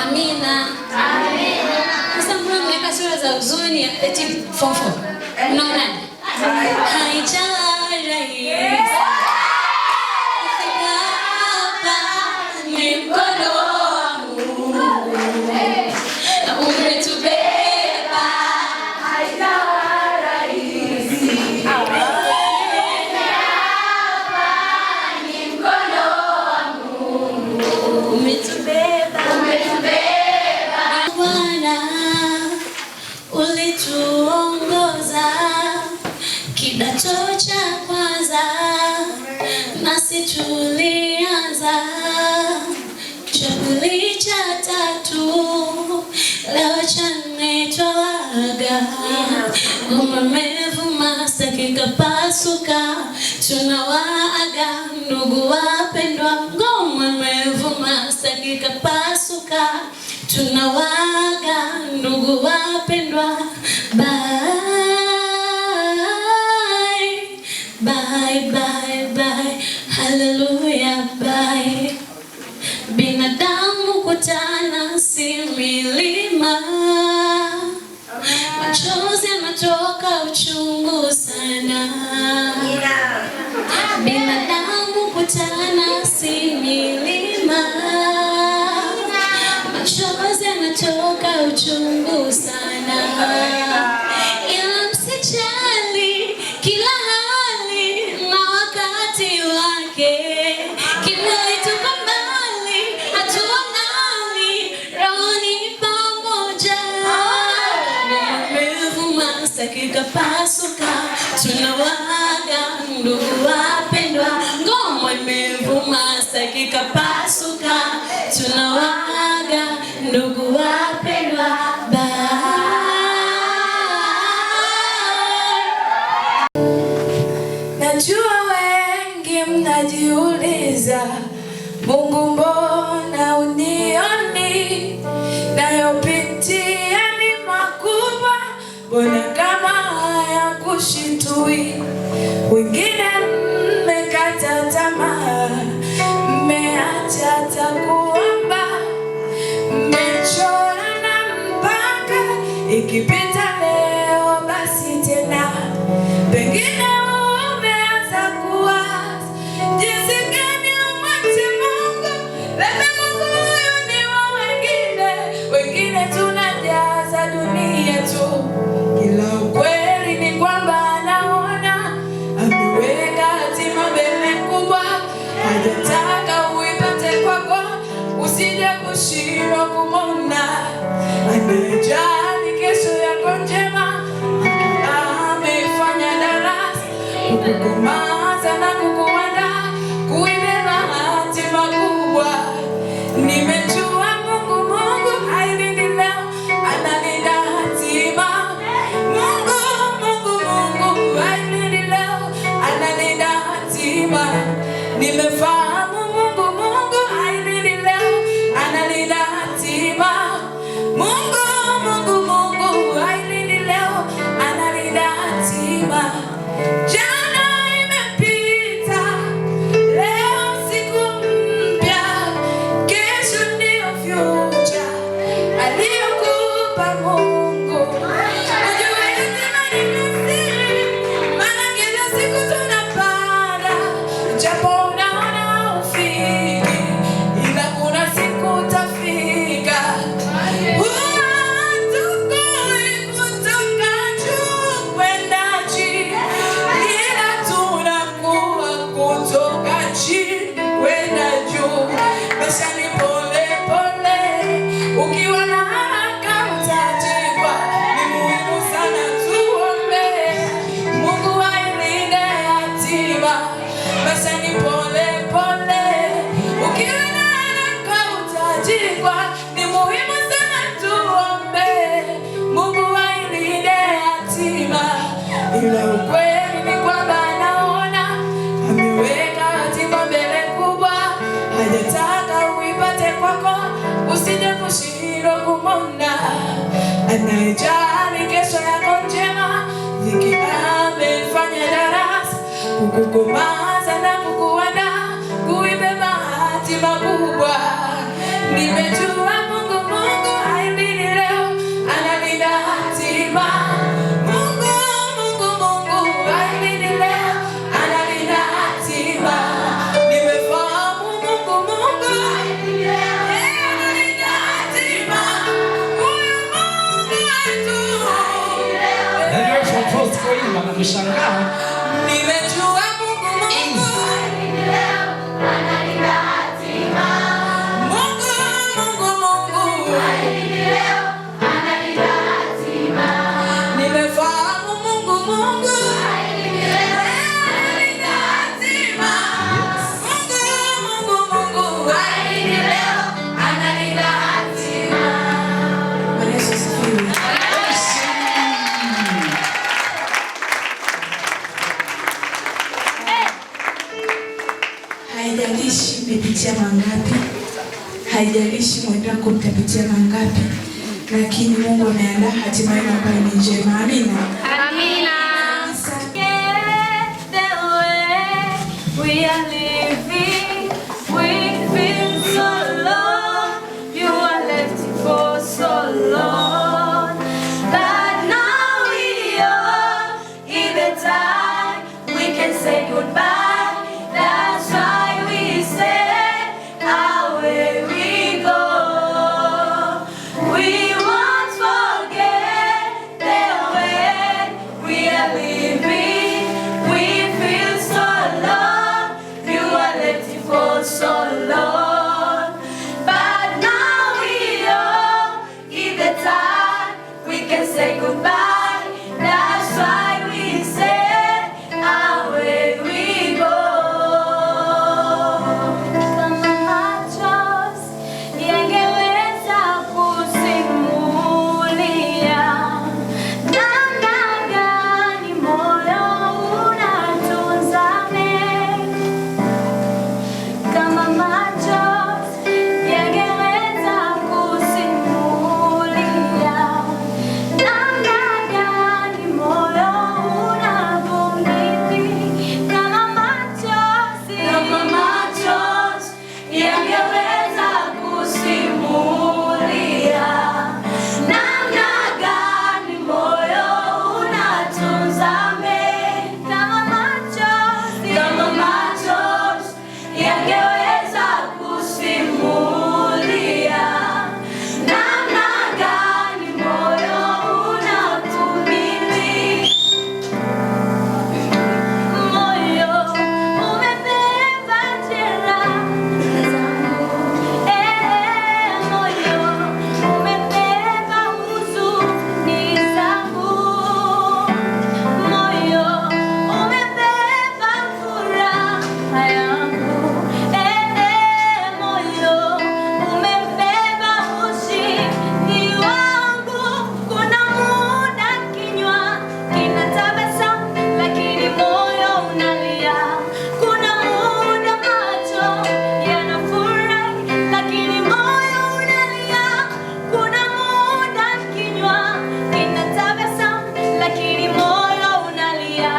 Amina. Sasa mbona mnaweka sura za huzuni eti fofo? Unaona? Haijawa rahisi. Hapa ni mkono wangu. Umetubeba. Haijawa rahisi. Hapa ni mkono wangu. Umetubeba. Bwana, ulituongoza kidato cha kwanza, nasi tulianza cha pili cha tatu, leo cha nne twaga. Ngoma imevuma dakika pasuka, tunawaaga ndugu wapendwa. Ngoma imevuma dakika pasuka, tunawaaga ndugu wapendwa. Bye bye bye bye, haleluya bye. Binadamu kutana si milima, machozi yanatoka uchungu sana. Binadamu kutana si milima, machozi yanatoka uchungu sana. Ila msijali, kila hali na wakati wake. Kimelitupa mbali, hatuonani, rohoni pamoja. Umevuma dakika pasuka, tunawaaga ndugu wapendwa. Ngoma imevuma dakika pasuka, tunawaaga ndugu wapendwa. Najua wengi mnajiuliza, Mungu mbona unioni? Nayopitia ni makubwa, mbona kama hayakushitui? Wengine mmekata tamaa, mmeacha hata kuomba, mmechora na mpaka ikipita leo basi tena. Pengine umeanza kuwaza jinsi gani umwache Mungu, labda Mungu huyu ni wa wengine. Wengine tunajaza dunia tu, ila ukweli ni kwamba anaona, ameweka hatima mbele kubwa. Hajataka uipate kwako, usije kushindwa kumwona. Anajali kesho yako njema, amefanya darasa kukukomaza na kukuandaa kuibeba hatima kubwa. Nimejua Mungu hailindi leo, analinda hatima. Mungu hailindi leo, analinda hatima. Nimefahamu Mungu hailindi leo, analinda hatima. Mungu hailindi leo, analinda hatima. Jana imepita, leo siku mpya, kesho ndio future aliyokupa Mungu. Ujue hatima ni siri, maana kila siku tunapanda, japo unaona hufiki, ila kuna siku utafika. Hatukui kutoka juu kwenda chini, ila tunakuwa kutoka chini kwenda juu. Maisha ni pole pole, ukiwa na haraka utajikwa. Ni muhimu sana tuombe Mungu ailinde hatima. Maisha ni pole pole, ukiwa na haraka utajikwa. Ni muhimu sana tuombe Mungu ailinde hatima. Ila ukweli ni kwamba anaona, ameweka hatima mbele kubwa. Hajataka uipate kwako, usije kushindwa kumwona. Anayejali kesho yako njema, dhiki amefanya darasa kukukomaza na kukuandaa Haijalishi umepitia mangapi, haijalishi mwendo wako mtapitia mangapi, lakini Mungu ameandaa hatima yako ambayo ni njema. Amina. Amina. We are living, we've been so long, you are left for so long, but now we are in the time we can say goodbye. That's why we say, away we go. We won't forget the way we are living. We feel so long, you are left for so long, but now we are in the time we can say goodbye. That's why we say, away we go. Kama machozi yangeweza kusimulia namna gani moyo unatunza mengi, kama machozi yangeweza kusimulia namna gani moyo unavumilia, kama machozi yangeweza kusimulia namna gani moyo unatunza mengi, kama machozi yangeweza kusimulia namna gani moyo unavumilia. Moyo umebeba jeraha zangu, moyo umebeba huzuni zangu, moyo umebeba furaha yangu, moyo umebeba ushindi wangu. Kuna muda kinywa kinatabasamu lakini moyo unalia, kuna muda macho yanafurahi lakini moyo unalia, kuna muda kinywa kinatabasamu lakini moyo unalia,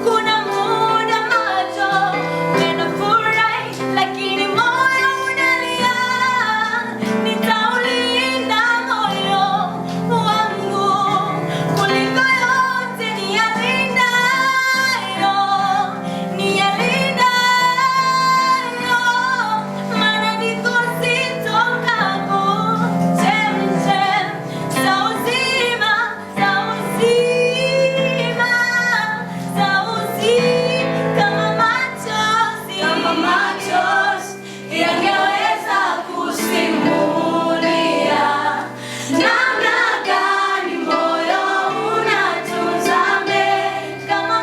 kuna muda macho yanafurahi lakini moyo unalia. Nitaulinda moyo wangu kuliko yote niyalindayo, maana ndiko zitokapo chemchem za uzima, za uzima, za uzima. Kama machozi yangeweza kusimulia namna gani moyo unatunza mengi, kama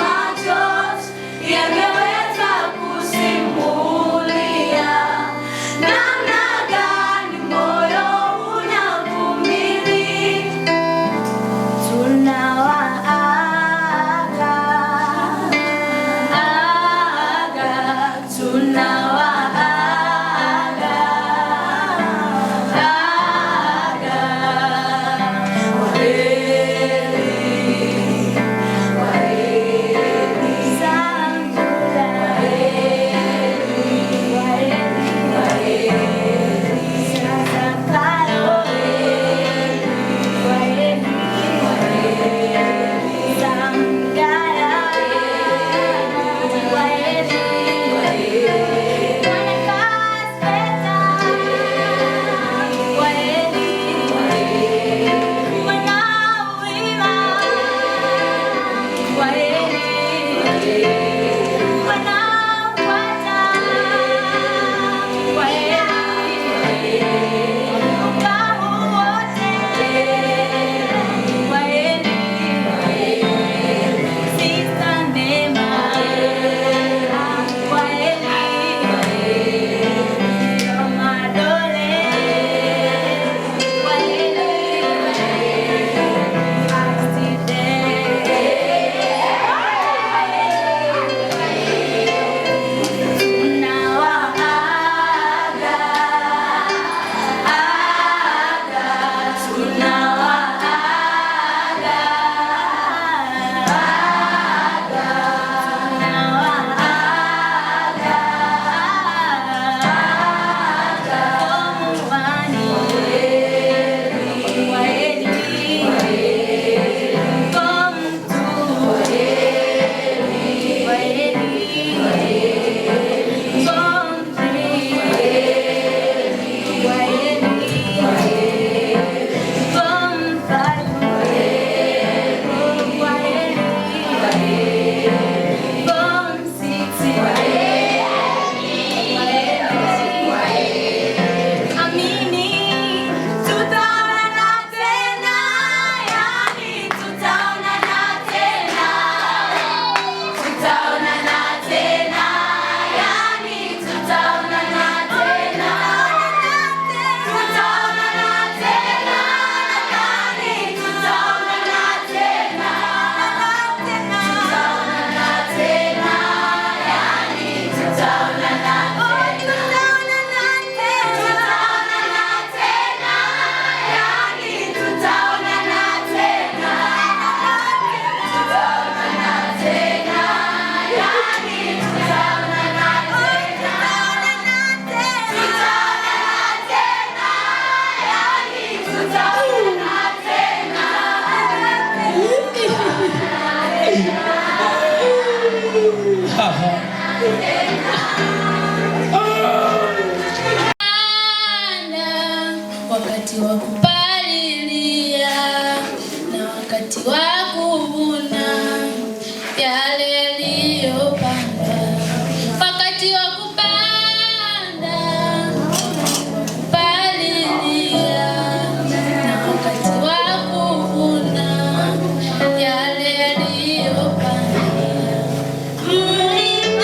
machozi yangeweza kusimulia namna gani moyo unavumilia. Tunawaaga Wakati wa kupalilia na wakati wa kuvuna yale yaliyopandwa. Wakati wa kupanda, wakati wa kupalilia na wakati wa kuvuna yale yaliyopandwa. Mlipanda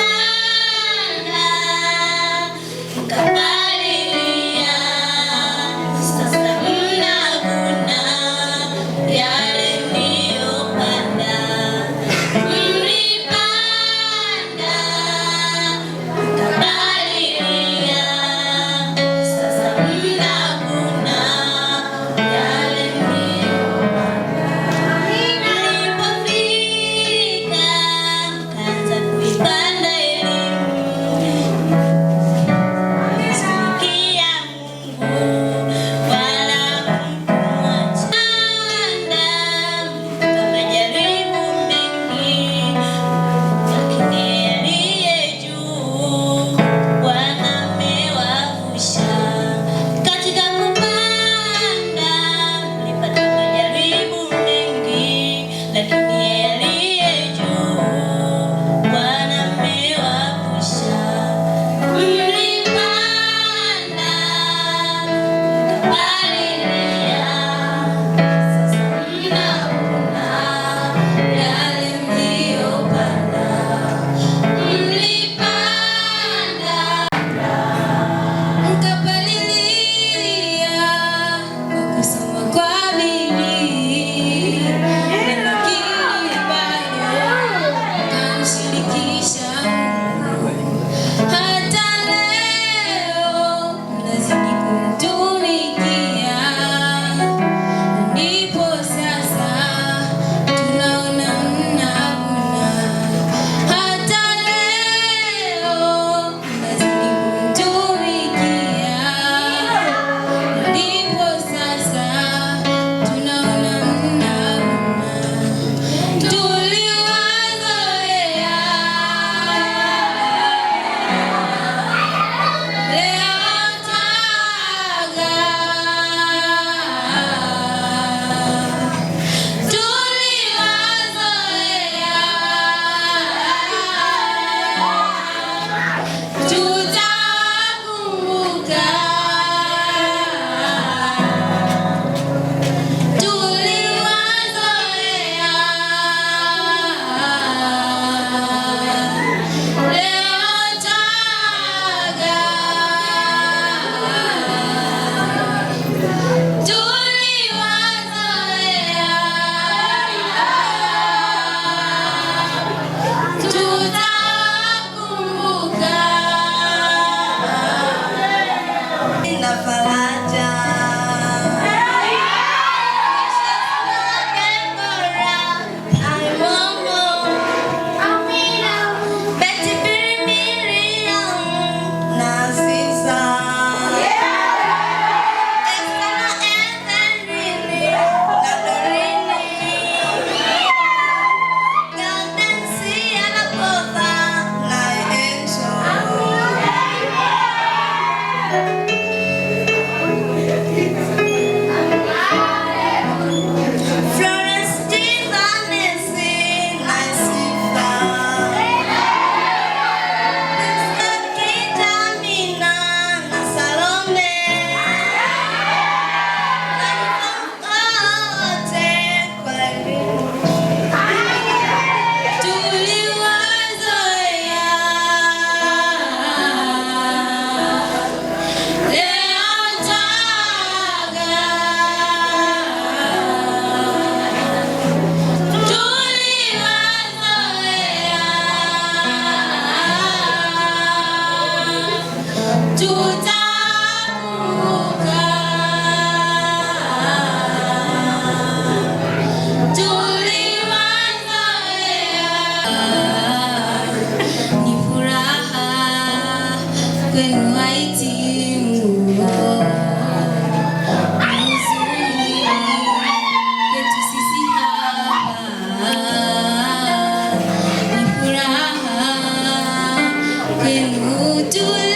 mkapalilia, sasa mnavuna yale mliyopanda. Mlipanda mkapalilia, sasa mnavuna yale mliyopanda. Mlipofika mkaanza kuipanda elimu, msikia Mungu wala mkumwacha. Mpata majaribu mengi, lakini aliye juu Bwana amewavusha. Katika kupanda mlipata majaribu mengi, lakini aliye juu Bwana amewavusha. Mlipanda mkapalilia, sasa mnavuna yale mliyopanda. Mlipanda mkapalilia kwa kusoma kwa bidii, lakini bado mkamshirikisha Mungu. Hata leo mnazidi kumtumikia, ndipo sasa tunaona mnavuna. Hata leo mnazidi kumtumikia, ndipo sasa tunaona mnavuna. Tuliwazoea leo twaga, tutawakumbuka. Na faraja Betty Miriam na Sisa Esther na Etherini na Dorini Gaudensi Anapova na Enzo Florence Vanessa na Sifa Kita Mina na Salome wote kwa elimu. Tuliwazoea leo twaga, tutakumbuka. Ni furaha kwenu wahitimu, huzuni yetu sisi hapa. Ni furaha in who to